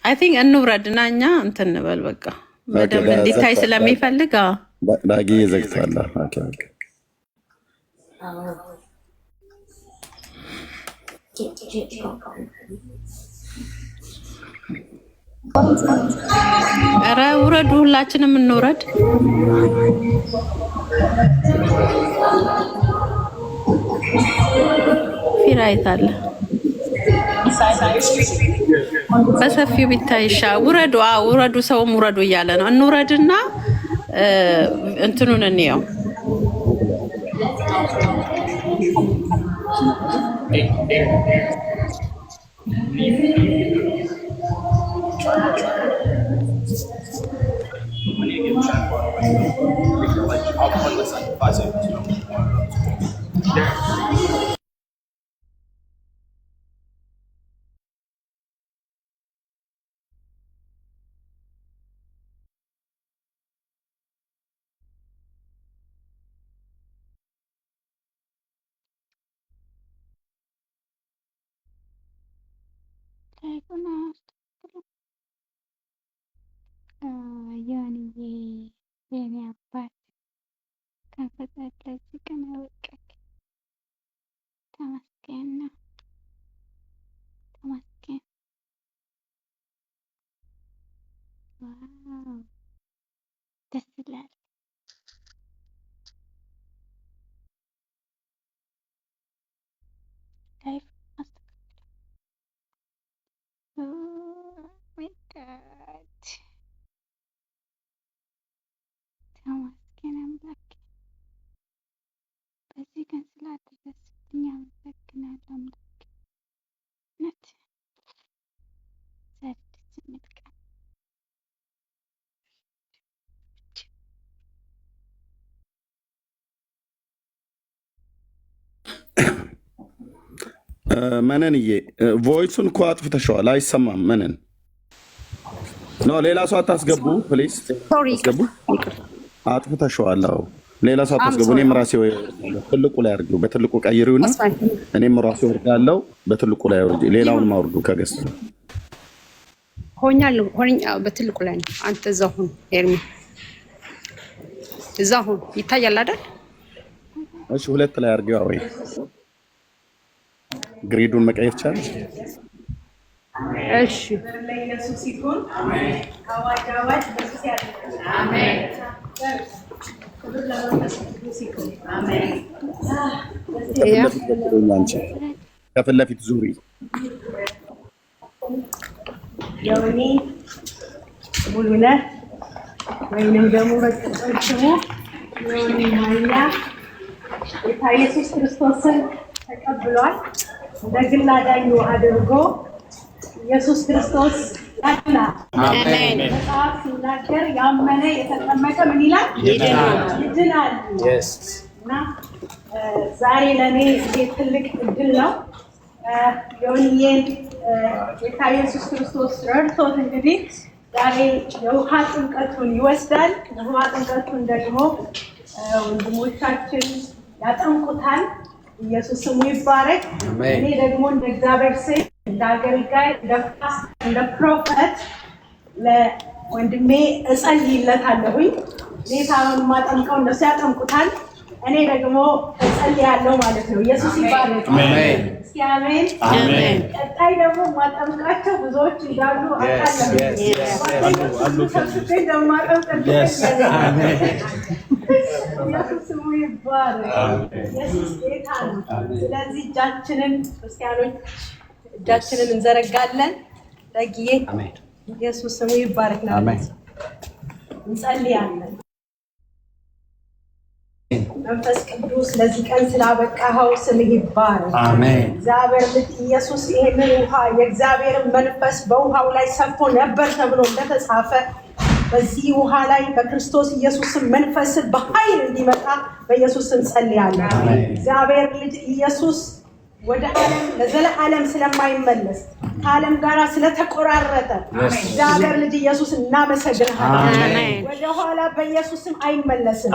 I think እንውረድና እኛ እንትን እንበል በቃ በደንብ እንዲታይ ስለሚፈልግ ዳጊ ዘግቷል። ኦኬ ኦኬ ኧረ ውረዱ፣ ሁላችንም እንውረድ። ፊራይታል በሰፊው ቢታይሻ ውረዱ። ውረዱ፣ ሰውም ውረዱ እያለ ነው። እንውረድና እንትኑን እንየው። ዮኒዬ የኔ አባት ከፈጣሪ ለዚህ ቀን አበቃህ። ተመስገን ነው፣ ተመስገን። ዋው ደስ ይላል። ላይፍ ማይ ጋድ ተመስገን አምላክ። በዚህ ቀን ስላደረስክኝ አመሰግናለሁ አምላክ። እውነት ዛሬ ደስ የሚል ቀን መነንዬ ቮይሱን እኮ አጥፍተሽዋል፣ አይሰማም። መነን ኖ ሌላ ሰው አታስገቡ ፕሊዝ፣ አስገቡ። አጥፍተሽዋል። ሌላ ሰው አታስገቡ። እኔም ራሴ ትልቁ ላይ አድርጊው፣ በትልቁ ቀይሪውና እኔም ራሴ ወርዳለሁ፣ በትልቁ ላይ አውርጂ። ሌላውንም አውርዱ ከገስ ሆኛለሁ። በትልቁ ላይ ነው። አንተ እዛው ሁን ኤርሚ፣ እዛው ሁን። ይታያል አይደል? እሺ ሁለት ላይ አድርጊው። ወይ ግሪዱን መቀየር ቻለሽ? እሺ ለኢየሱስ ይሁን። አዋጅ አዋጅ በኢየሱስ ያድርግ። አሜን። ክብር ለመንፈስ ቅዱስ ይሁን። አሜን። ከፊት ለፊት ዙሪ። ዮኒ ሙሉነህ ወይንም ደግሞ በቅጽል ስሙ ዮኒ ማኛ ጌታ ኢየሱስ ክርስቶስን ተቀብሏል። እንደ ግል አዳኙ አድርጎ ኢየሱስ ክርስቶስ ያድናል። አሜን። መጽሐፍ ሲናገር ያመነ የተጠመቀ ምን ይላል? ይድናል። እና ዛሬ ለእኔ ትልቅ እድል ነው። ዮኒዬን ጌታ ኢየሱስ ክርስቶስ ረድቶት እንግዲህ ዛሬ የውሃ ጥምቀቱን ይወስዳል። የውሃ ጥምቀቱን ደግሞ ወንድሞቻችን ያጠምቁታል። ኢየሱስ ስሙ ይባረክ። እኔ ደግሞ እንደ እግዚአብሔር ሴት እንደ አገልጋይ እንደ ፕሮፌት ለወንድሜ እጸልይለታለሁኝ። እኔ ሳይሆን የማጠምቀው እነሱ ያጠምቁታል። እኔ ደግሞ እጸልያለሁ ማለት ነው። ኢየሱስ ይባረክ። እስኪ አሜን። ቀጣይ ደግሞ የማጠምቃቸው ብዙዎች እንዳሉ አውቃለሁ። ኢየሱስ ስሙ ይባረክ። ኢየሱስ ጌታ ነው። ስለዚህ እጃችንን ክርስቲያኖች እጃችንን እንዘረጋለን። ለጊዜ ኢየሱስ ስሙ ይባረክ ነው። እንጸልያለን። መንፈስ ቅዱስ ለዚህ ቀን ስላበቃኸው ስምህ ይባረክ። አሜን። እግዚአብሔር ልጅ ኢየሱስ ይሄንን ውሃ የእግዚአብሔርን መንፈስ በውሃው ላይ ሰፍቶ ነበር ተብሎ እንደተጻፈ በዚህ ውሃ ላይ በክርስቶስ ኢየሱስ መንፈስ በኃይል እንዲመጣ በኢየሱስ ስም ጸልያለሁ። እግዚአብሔር ልጅ ኢየሱስ ወደ ዓለም ለዘለዓለም ስለማይመለስ ከዓለም ጋር ስለተቆራረጠ እግዚአብሔር ልጅ ኢየሱስ እናመሰግናለን። ወደ ኋላ በኢየሱስ ስም አይመለስም።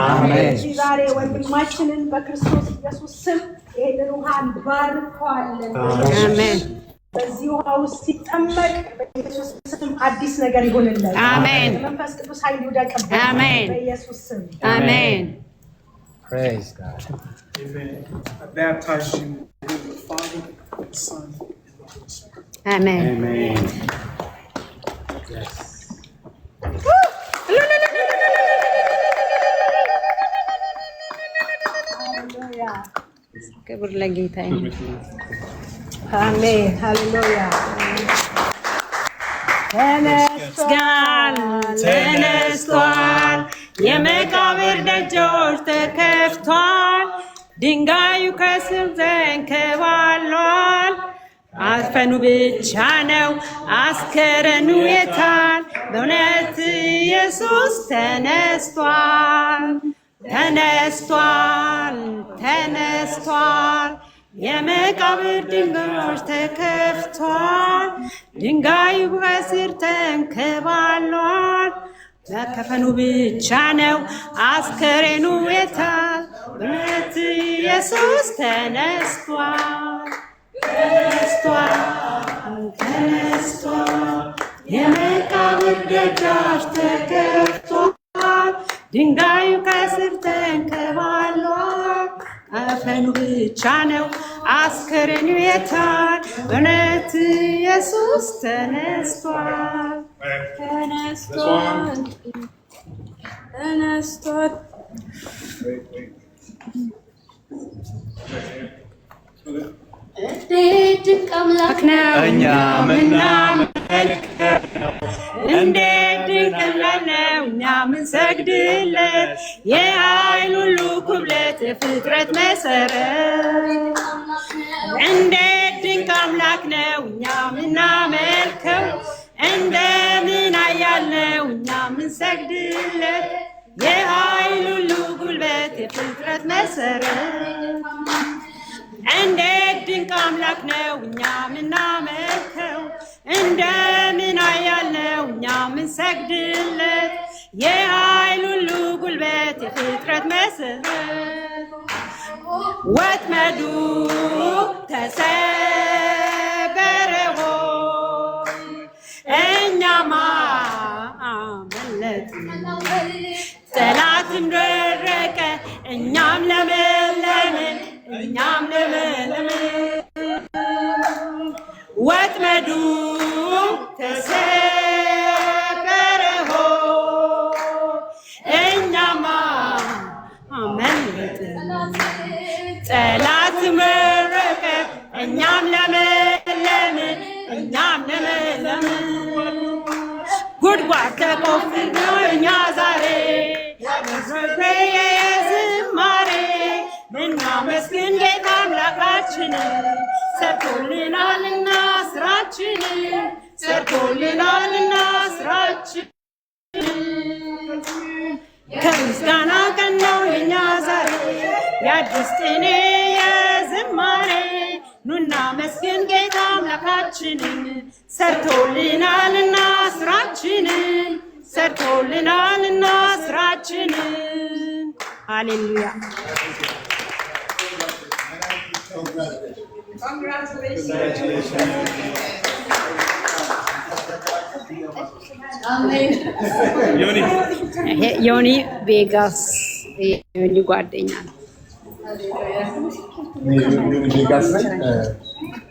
ዛሬ ወንድማችንን በክርስቶስ ኢየሱስ ስም ይሄንን ውሃ እንባርከዋለን። አሜን። በዚህ ውሃ ውስጥ ሲጠመቅ በኢየሱስ ስም አዲስ ነገር ይሆንለት። አሜን። መንፈስ ቅዱስ ኃይል ይውደቅበት። አሜን። በኢየሱስ ስም አሜን። Praise God. Amen. I baptize you in the name of the Father, the Son, and the Holy Spirit. አሜን። Amen. Yes. ክብር ለጌታ ይሁን። አሜን። ሃሌሉያ። ተነስቷል፣ የመቃብር ደጆች ተከፍቷል፣ ድንጋዩ ከስር ተንከባሏል። አፈኑ ብቻ ነው አስከሬኑ የታል? በእውነት ኢየሱስ ተነስቷል፣ ተነስቷል፣ ተነስቷል። የመቃብር ድንጋዮች ተከፍቷል፣ ድንጋዩ ከስር ተንከባሏል። መከፈኑ ብቻ ነው አስከሬኑ የታል? በእውነት ኢየሱስ ተነስቷል፣ ተነስቷል፣ ተነስቷል። የመቃብር ደጃች ተከፍቷል፣ ድንጋዩ ከስር ተንከባሏል። አፈኑ ብቻ ነው አስከሬኑ የታል? በእውነት ኢየሱስ ተነስቷል፣ ተነስቷል፣ ተነስቷል። እንዴት ድንቅ አምላክ ነው እኛ ምናመልከው፣ እንዴት ድንቅ አምላክ ነው እኛ ምንሰግድለት። የኃይል ሁሉ ኩብለት የፍጥረት መሰረት፣ እንዴት ድንቅ አምላክ ነው እኛ ምናመልከው፣ እንደምን ኃያል ነው እኛ ምንሰግድለት። የኃይል ሁሉ ጉልበት የፍጥረት መሰረት፣ እንዴት ድንቅ አምላክ ነው እኛ ምናመልከው፣ እንደምን ኃያል ነው እኛ ምንሰግድለት። የኃይል ሁሉ ጉልበት የፍጥረት መሰረት፣ ወጥመዱ ተሰበረ ሆይ እኛማ አመለጥን። ጠላትም ደረቀ እኛም ለመለምን፣ እኛም ለመለምን። ወጥመዱ ተሰበረ ሆይ እኛማ አመለጥን። ጠላትም ደረቀ እኛም ለመለምን፣ እኛም ለመለምን። ጉድጓድ ተቆፍሮ እኛ ዛሬ የዝማሬ እናመስግን ጌታ አምላካችንን፣ ሰርቶልናልና ስራችንን፣ ሰርቶልናልና ስራችንን። ከምስጋና ቀን ነው የኛ ዛሬ የአዲስ ቅኔ የዝማሬ። ኑና መስግን ጌታ አምላካችንን፣ ሰርቶልናልና ስራችንን፣ ሰርቶልናልና ስራችንን። ሃሌሉያ። ዮኒ ቬጋስ ዮኒ ጓደኛ ነው። ቬጋስ ነኝ።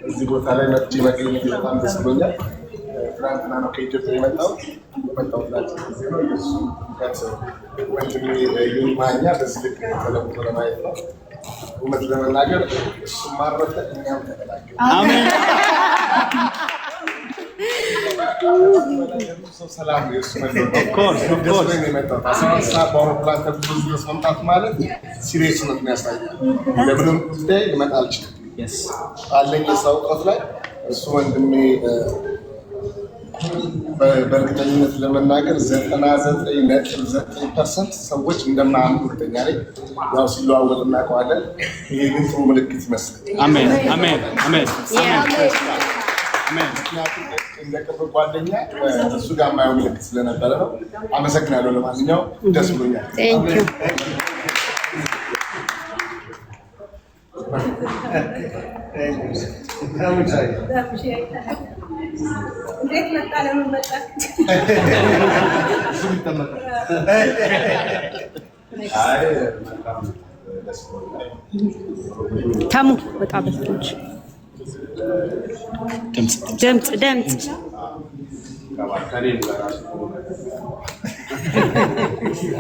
እዚህ ቦታ ላይ መጥቼ መገኘት በጣም ደስ ብሎኛል። ትናንትና ነው ከኢትዮጵያ የመጣሁት ላቸው ጊዜ ነው። የእሱ ምክንያት ወንድሜ ዮኒ ማኛ በዚህ ልክ ተለውጦ ለማየት ነው። እውነት ለመናገር እሱ ማረፈ፣ እኛም ተገላገልን። ሰላም ነው የእሱ መለወጥ የመጣሁት 11 ሰዓት በአውሮፕላን ተጉዞ መምጣት ማለት ሲሪየስነት ያሳያል። ለምንም ጉዳይ ልመጣ አልችልም አለኝ የሰው እውቀት ላይ እሱ ወንድሜ በእርግጠኝነት ለመናገር 99.9% ሰዎች እንደማያምኑ እርግጠኛ ነኝ። ያው ሲለዋወጥ እናውቀዋለን። ይሄ ግን ጥሩ ምልክት ይመስላል። አሜን አሜን አሜን። ምክንያቱም እንደ ቅርብ ጓደኛ እሱ ጋር የማየው ምልክት ስለነበረ ነው። አመሰግናለሁ። ለማንኛውም ደስ ብሎኛል። እንዴት መጣ? ለምን መጣ? ተሙ ወጣ በስቶች ድምጽ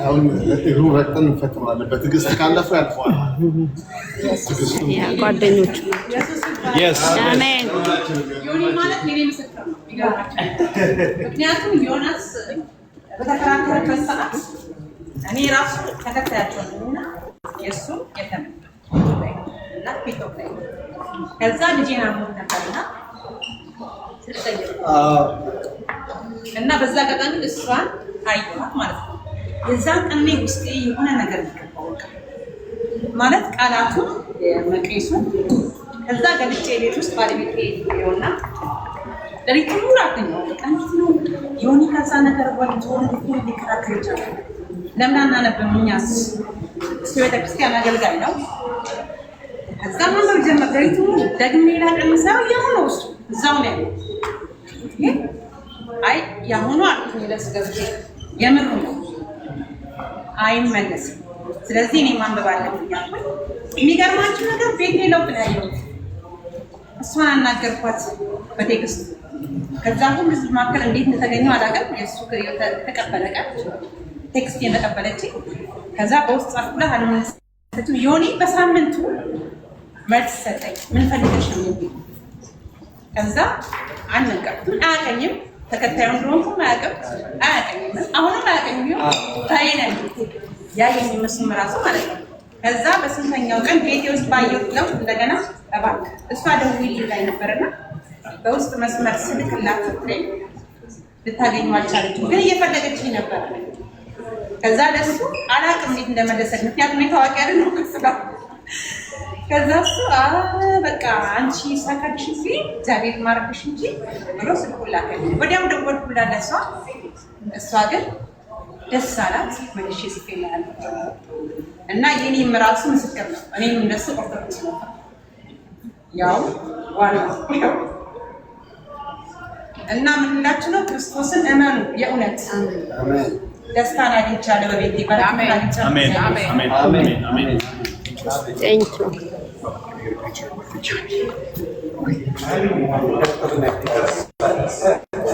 አሁን እሩ በጣም ፈጥሯል። በትግስት ካለፈ ያልፈዋል። ጓደኞች አሜን። ዮኒ ማለት የኔ ምስክር ነው። ምክንያቱም ዮናስ በተከራከረበት ሰዓት እኔ ራሱ ተከታያቸው ነውና የሱ የተም እና ፒቶክ ላይ ከዛ ልጄን አሞት ነበርና እና በዛ ቀን እሷን አይቷት ማለት ነው። የዛን ቀን ውስጤ የሆነ ነገር ይገባው ማለት ቃላቱ መቅሪሱ ከዛ ገብቼ ቤት ውስጥ ባለቤቴ ይሆንና ለሪቱ ሙራተኛው ቀንት ነው ዮኒ ከዛ ነገር ወጥቶ ሊከራከር ይችላል። ለምን አናነብምኛስ? እሱ ቤተክርስቲያን አገልጋይ ነው። ከዛ ማንበብ ጀመረ። ለሪቱ ደግሜ ላቀምሰው የሆነው እሱ እዛው ላይ አይ ያሁኑ አጥቶ ለስገብቼ የምር ነው አይመለስም። ስለዚህ እኔ ማንበብ አለብኝ አልኩኝ። የሚገርማችሁ ነገር ቤቴ ለውጥ ነው ያየሁት። እሷን አናገርኳት በቴክስት። ከዛ ሁሉ ህዝብ መካከል እንዴት እንደተገኘው አላውቅም። የእሱ ተቀበለ ቀን ቴክስት የተቀበለች ከዛ በውስጥ ጻፍኩላት አልመለሰችም። ዮኒ በሳምንቱ መልስ ሰጠኝ። ምን ፈልገሽ ነው የሚል ከዛ አልነገርኩትም። አያውቀኝም ተከታዩን እንደሆንኩ አያውቀኝም። አሁንም አያውቀኝም። ታይነን ያ የሚመስል ራሱ ማለት ነው። ከዛ በስንተኛው ቀን ቤቴ ውስጥ ባየሁት ለውጥ እንደገና እባክህ እሷ ደውዪልኝ ላይ ነበርና በውስጥ መስመር ስልክላት ስትለኝ ልታገኘው አልቻለችም፣ ግን እየፈለገችኝ ነበር። ከዛ ለሱ አላውቅም እንዴት እንደመለሰች፣ ምክንያቱም ታዋቂ አይደል ነው ከስጋ ከዛ እሱ በቃ አንቺ ሳካልሽ እንጂ እግዚአብሔር ማረክሽ እንጂ ብሎ ስልኩን ላከልኝ። ወዲያው ደወልኩላት ለእሷ። እሷ ግን ደስ አላት። መልሼ ጽፌልሃለሁ እና የኔም ራሱ ምስክር ነው። እኔም እንደሱ ኦርቶዶክስ ነው ያው ዋናው እና ምን እንላችሁ ነው? ክርስቶስን እመኑ። የእውነት ደስታን አግኝቻለሁ በቤቴ በረከት አግኝቻለሁ። አሜን አሜን አሜን አሜን። ቴንክ ዩ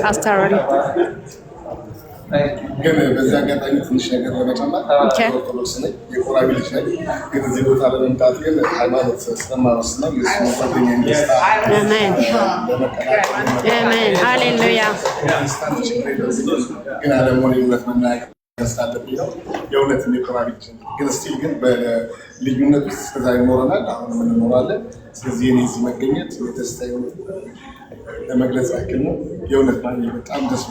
አስተራሪ ግን በዚህ አጋጣሚ ትንሽ ነገር ለመጨመር ኦርቶዶክስ ነኝ፣ የቆራቢ ልጅ ነኝ። ግን እዚህ ቦታ ለመምጣት ግን ሃይማኖት ስለማወስና የሱ ጓደኛ እንደስታ አሜን አሜን ሃሌሉያ። ግን አለሞን የእውነት መናገር ያስታለብኝ ነው። የእውነት የቆራቢ ልጅ ግን ስቲል ግን በልዩነት ውስጥ እስከዛ ይኖረናል፣ አሁን እንኖራለን። ስለዚህ እኔ እዚህ መገኘት የደስታ ለመግለጽ ያክል ነው። የእውነት ማለት በጣም ደስ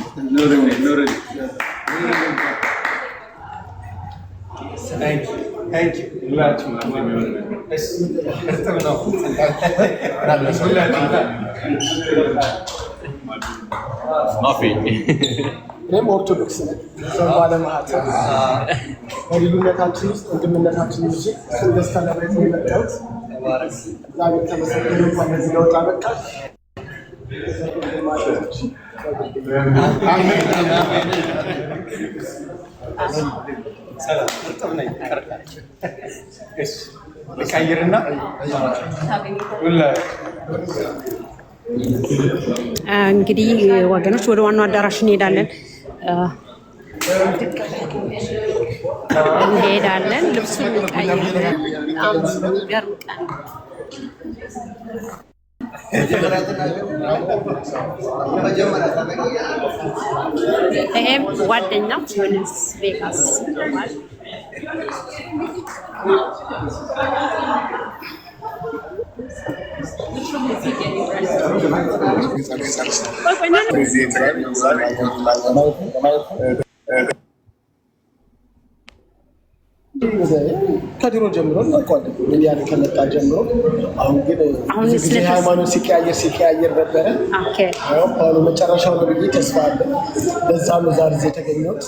ይላል። እኔም ኦርቶዶክስ ነኝ። ባለማህተብ በልዩነታችን ውስጥ ወንድምነታችን እንጂ እሱን ደስታ ለማየት ነው የመጣሁት። እግዚአብሔር ተመሰገነ። እንኳን ለዚህ ለውጥ አበቃን። እንግዲህ ወገኖች ወደ ዋናው አዳራሽ እንሄዳለን። ልብሱን እንቀይራለን። ይሄም ጓደኛው ዮኒስ ቬጋስ ይባላል። ከድሮ ጀምሮ እናውቀዋለን። ሚዲያ ላይ ከመጣ ጀምሮ አሁን ግን ጊዜ ሃይማኖት ሲቀያየር ነበረ። አሁን መጨረሻው ነው ብዬ ተስፋ አለ። በዛ ነው ዛሬ የተገኘሁት።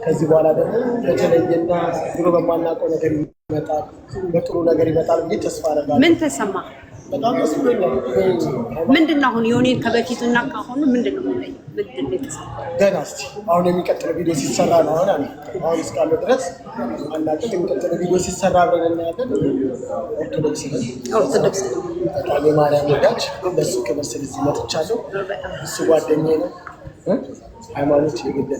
ከዚህ በኋላ ደግሞ በተለየና ድሮ በማናውቀው ነገር ይመጣል፣ በጥሩ ነገር ይመጣል ብዬ ተስፋ አደርጋለሁ። ምን ተሰማ? በጣም ደስ ብሎኛል። ምንድነው አሁን ዮኒን ከበፊቱና ካሁኑ ምንድነው ገና እስኪ አሁን የሚቀጥለው ቪዲዮ ሲሰራ ነው አሁን እስካለው ድረስ አናውቅም። የሚቀጥለው ቪዲዮ ሲሰራ አብረን እናያለን። ኦርቶዶክስ ቃለ ማርያም ወዳጅ በሱ ክብር ስለዚህ መጥቻለሁ። እሱ ጓደኛዬ ነው። ሃይማኖት የግድ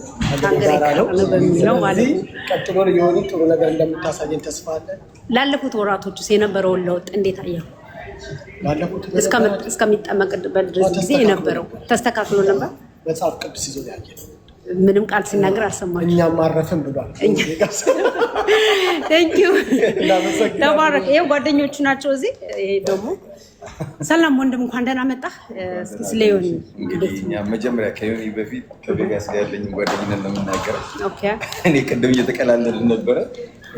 አገዳራ ነው በሚለው ማለት ነው። ቀጥሎ ዮኒ ጥሩ ነገር እንደምታሳየን ተስፋ አለን። ላለፉት ወራቶች የነበረውን ለውጥ እንዴት አየኸው? እስከሚጠመቅበት ጊዜ የነበረው ተስተካክሎ ነበር? መጽሐፍ ቅዱስ ይዞ ያየን ምንም ቃል ሲናገር አልሰማችም። እኛም ማረፍን ብሏል። ቴንክ ዩ ተባረክ። ይኸው ጓደኞቹ ናቸው እዚህ። ይሄ ደግሞ ሰላም ወንድም እንኳን ደህና መጣህ። እስኪ ስለ ዮኒ እንግዲህ እኛ መጀመሪያ ከዮኒ በፊት ከቬጋስ ጋር ያለኝ ጓደኝነት ነው የምናገረው። ኦኬ እኔ ቅድም እየተቀላለልን ነበረ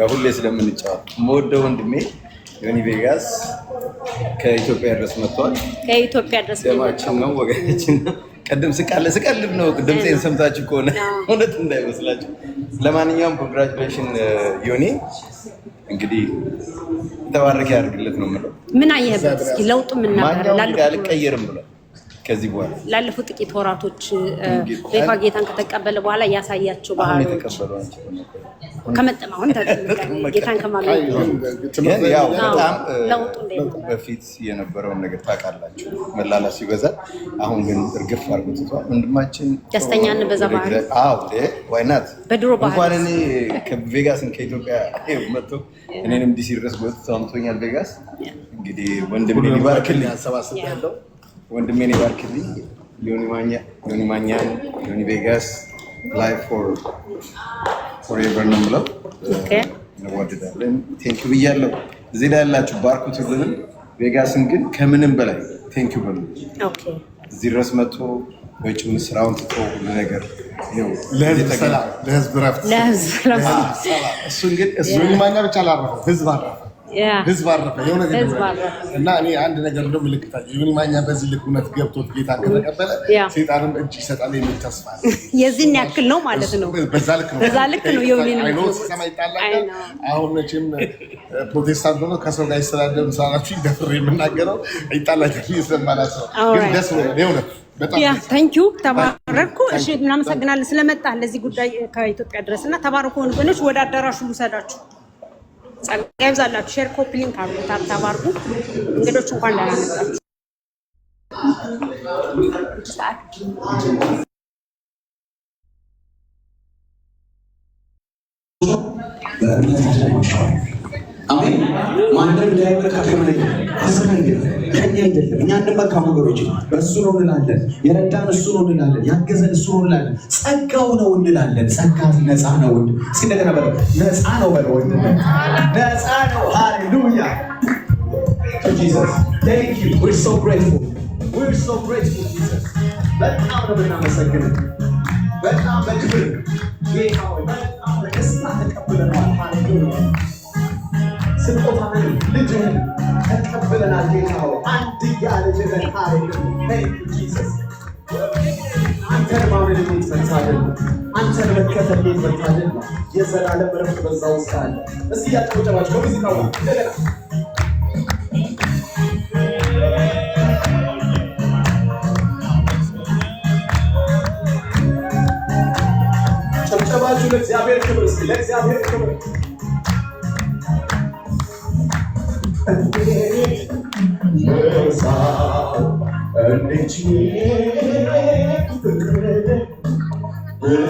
ሁሌ ስለምንጫወት የምወደው ወንድሜ ዮኒ ቬጋስ ከኢትዮጵያ ድረስ መጥቷል። ከኢትዮጵያ ድረስ ደማችን ነው ወገናችን ነው። ቀደም ስቀልብ ነው ድምጼን ሰምታችሁ ከሆነ እውነት እንዳይመስላችሁ። ለማንኛውም ኮንግራቹሌሽን ዮኒ፣ እንግዲህ ተባረክ ያድርግለት ነው የምለው። ምን አየህበት? እስኪ ለውጡ ምን ነበር? አልቀየርም ብሏል። ከዚህ በኋላ ላለፉት ጥቂት ወራቶች በይፋ ጌታን ከተቀበለ በኋላ ያሳያቸው ባህሪዎች ከመጠማውን ጌታን ከማግኘት ያው በጣም በፊት የነበረውን ነገር ታውቃላችሁ፣ መላላስ ይበዛል። አሁን ግን እርግፍ አድርጎ ትቷል። ወንድማችን ደስተኛን በዛ ባህሪ ዋይናት በድሮ ባህሪ እንኳን እኔ ከቬጋስን ከኢትዮጵያ መጥቶ እኔንም ዲሲ ድረስ ጎትቶ አምጥቶኛል ቬጋስ። እንግዲህ ወንድሜን ይባርክልኝ ያለው ወንድሜን ይባርክልኝ። ዮኒ ማኛን ዮኒ ቬጋስ ላይፍ ፎርኤቨር ነው የምለው። እንወድዳለን። ቴንክ ዩ ብያለሁ። እዚህ ላይ ያላችሁ ባርኩት ሁሉንም። ቬጋስን ግን ከምንም በላይ ቴንክ ዩ በሉ። እዚህ ድረስ መጥቶ ወጪውን ስራውን ትቶ ሁሉ ነገር ለህዝብ ረፍት እሱን ግን ዮኒ ማኛ ብቻ አላረፈም፣ ህዝብ አረፈ። ህዝብ አረፈ የሆነ እና እኔ አንድ ነገር እንደው ምልክታል ዮኒ ማኛ በዚህ ልክ እውነት ገብቶት ጌታን ከተቀበለ ሰይጣንም እጅ ይሰጣል የሚል ተስፋ አለ። የዚህን ያክል ነው ማለት ነው። በዛ ልክ ነው ዮኒን አሁን መቼም ፕሮቴስታንት ነው ከሰው ጋር ይሰዳደም ሳላችሁ ይደፍር የምናገረው ይጣላችሁ ይሰማላት ነው። ግን ደስ ነው የእውነት በጣም ታንክ ዩ ተባረኩ። እሺ እናመሰግናለን ስለመጣህ ለዚህ ጉዳይ ከኢትዮጵያ ድረስና ተባረኩ። ወንድሞች ወደ አዳራሹ ልውሰዳችሁ። ጸጋ ይብዛላችሁ። ሼር ኮፒ ሊንክ አድርጉ፣ ታፕ አድርጉ። እንግዶች እንኳን ደህና መጣችሁ። አሜን። ማንም ሊያበረካከለ አስከንገ ከኛ አይደለም። እኛ እንደማካሙ ወገኖች በእሱ ነው እንላለን። የረዳን እሱ ነው እንላለን። ያገዘን እሱ ነው እንላለን። ጸጋው ነው እንላለን። ጸጋ ነፃ ነው። እስኪ እንደገና በለው ነፃ ነው በለው ወንድ ነፃ ነው። ሃሌሉያ Jesus, thank you. We're so grateful. We're so grateful Jesus. በጣም ነው የምናመሰግነው። በጣም በክብር ጌታ ሆይ በጣም በደስታ ተቀብለናል። ሃሌሉያ ስጦታህን ልጅህን ተቀብለናል ጌታ ሆይ አንድያ ልጅህን ሃሌሉያ thank you Jesus. አንተን ማመን የሚፈታልን አንተን መከተል የሚፈታልን የዘላለም ረፍት በዛ ውስጥ አለ። እስኪ ያጨበጨባችሁ በሙዚቃው እንደገና ጨብጨባችሁ ለእግዚአብሔር ክብር እስኪ ለእግዚአብሔር ክብር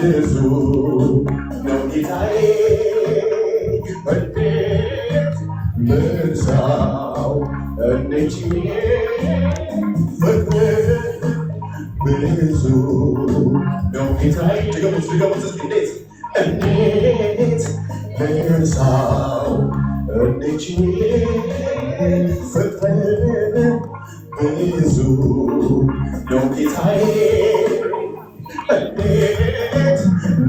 ብዙ ነው ጌታዬ ምርሳው እንጂ ብዙ ነው ጌታዬ ድገሙት እንዴት ምርሳው እንጂ ፍቅር ብዙ ነው ጌታዬ እንዴት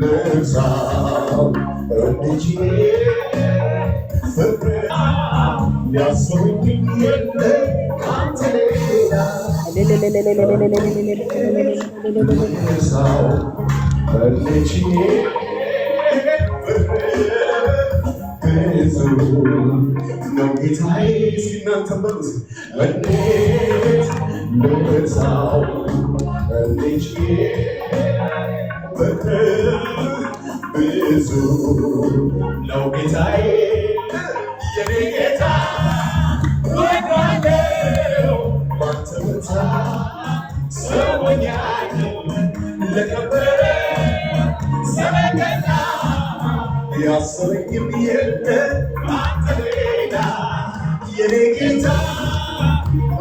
ልርሳው እንጂ ፍቅር ያሰውኝ የለ ካንተ ሌላ ልርሳው እንጂ ብዙ ነው ጌታዬ ሲናንተ በሉት እንዴት ልርሳው እንዴት ፍቅር ብዙ ነው ጌታዬ የኔ ጌታ ወዳለው ባንተ ብቻ ሰውኛለሁ ለከበረ ሰበገና ያሰረኝም የለ ባንተ ሌላ የኔ ጌታ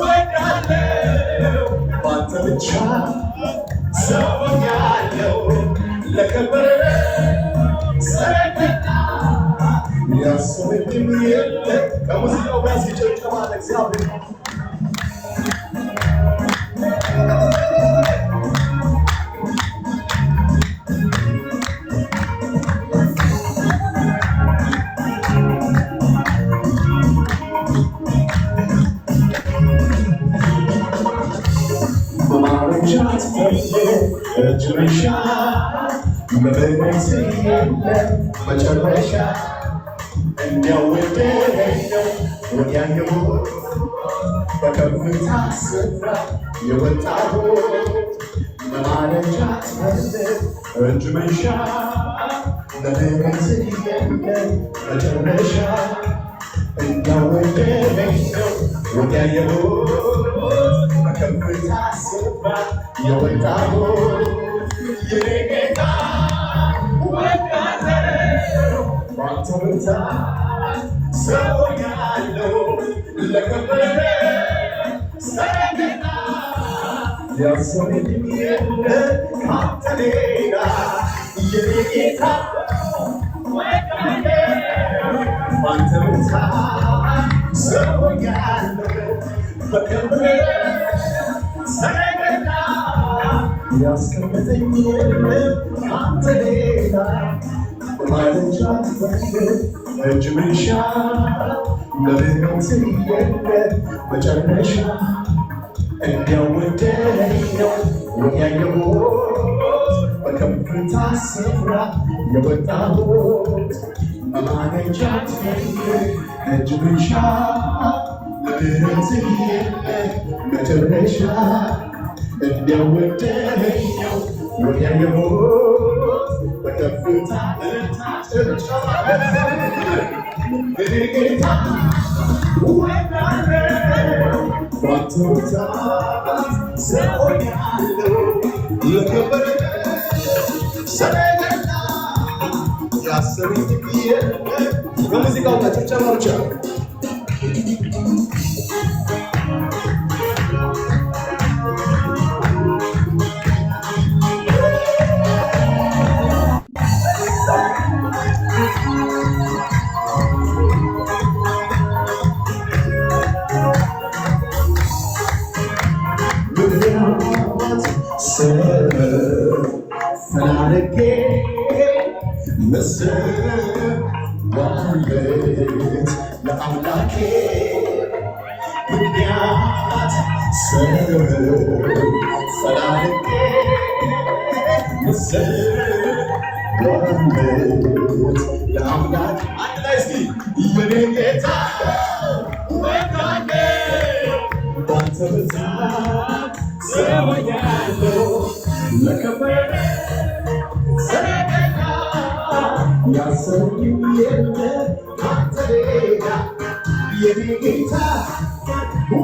ወዳለው ባንተ ብቻ ሰውኛለሁ ለከበረ ሰበገና ያሰረኝም የለ ከሙዚቃው ጋር ሲጨጨማ ለእግዚአብሔር እጅመሻ በበነስ መጨረሻ እንዲያወደኝ ነው ወዲያየው በከፍታ ስፍራ የወጣሁት በማለጃት እጅመሻ በበነስ መጨረሻ እንዲያወደኝ ነው ወዲያየው በከፍታ ስፍራ የወጣሁት የኔ ጌታ ወዳለው ባንተ ብርታት ሰውኛለሁ ለከበረ ሰረገላ ያሰረኝም የለ ካንተ ሌላ የኔ ጌታ ወዳለው ባንተ ብርታት ሰውኛለሁ ለከበረ ሰረገላ ያስቀመጠኝ የለም ካንተ ሌላ በማለጃት መንገድ እጅ መንሻ በብረት የለ መጨረሻ እንዲያወደኝ ነው ወዲያየሁት በከፍታ ስፍራ የወጣሁት በማለጃት መንገድ እጅ መንሻ በብረት የለ መጨረሻ እንዲያወደኝ ነው ወዲያየሁት በከፍታ ጌታ ወዳለው ባንተ ብርታት ሰውኛለሁ ለከበረ ሰረገላ ያሰረኝም የለ በሙዚቃው ጋር ጭብጨባ ብቻ ፈላልጌ ምስዋለት ለአምላኬ ምክንያት ፈላልጌ ምስዋለት ለአምላኬ አንድ ላይ እስኪ የኔ ጌታ ወዳለው ባንተ ብርታት ሰውኛለሁ ለከበረ ሰረገላ ያሰረኝም የለ ካንተ ሌላ የኔ ጌታ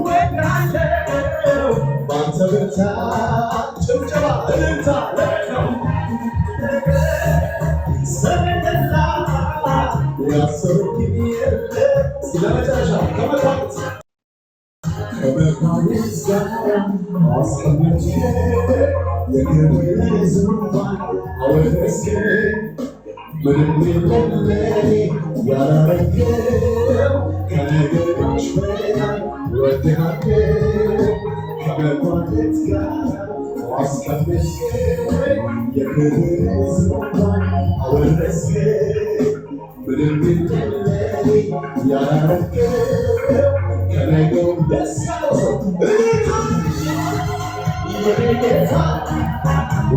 ወዳለው ባንተ ብርታት ጭብጨባ እልልታ ለነው ሰረገላ ያሰረኝም የለ ስለመጨረሻ ከመጣት ከመታወስ ጋር አስቀምጬ የክብር ዙፋን አወረስክ ምንም የለም ለኔ ያላረገው ከነገሮች በላይ ወድሃለሁ ከመታወስ ጋር አስቀምጬ የክብር ዙፋን አወረስክ ምንም የለም ለኔ ያላረገው ከነገው ደስ ያለው ሰው የኔ ጌታ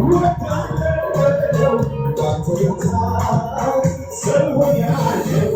ወዳለው ባንተ ብርታት ሰውኛለሁ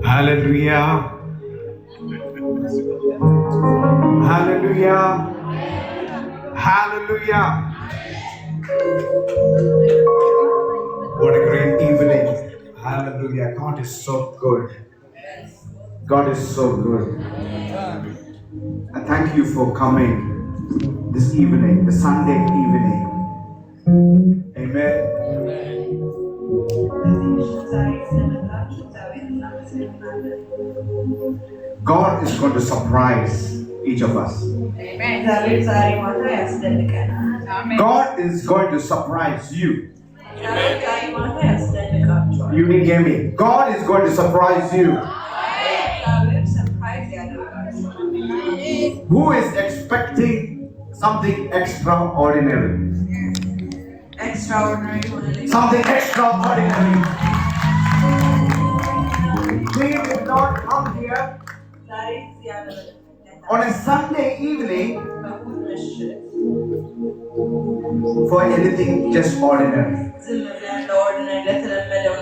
Hallelujah. Hallelujah. Hallelujah. What a great evening. Hallelujah. God is so good. God is so good. I thank you for coming this evening, the Sunday evening. Amen. God is going to surprise each of us. God is going to surprise you. You didn't hear me. God is going to surprise you. Who is expecting something extraordinary? Something extraordinary. We did not come here on a Sunday evening for anything just ordinary.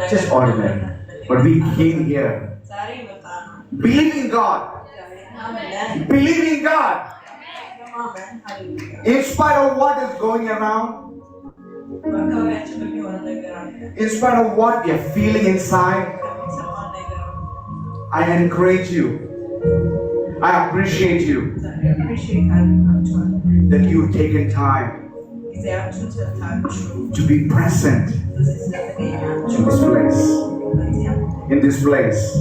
Just ordinary. But we came here believing God. Believing God. In spite of what is going around, in spite of what you're feeling inside, I encourage you. I appreciate you that you've taken time to be present in this place. In this place.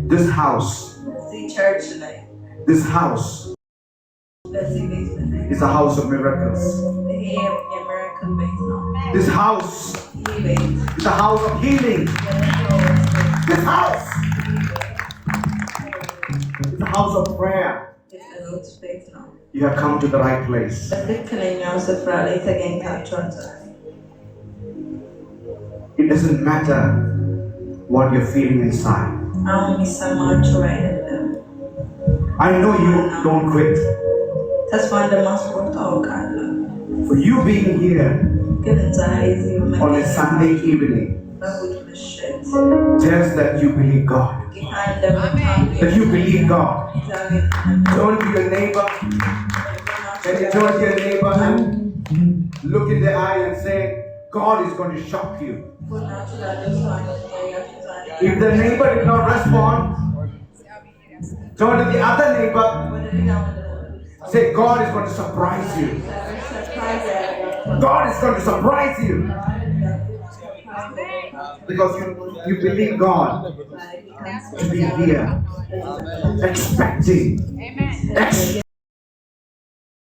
This house. This house is a house of miracles. This house is a house of healing. This house is a house of prayer. You have come to the right place. It doesn't matter what you're feeling inside. I know you don't quit. For you being here on a Sunday evening tells that you believe God. That you believe God. Turn to your neighbor. Can you turn to your neighbor and look in the eye and say, God is going to shock you. If the neighbor did not respond, turn to the other neighbor. Say, God is going to surprise you. God is going to surprise you. Because you believe God to be here. Expecting.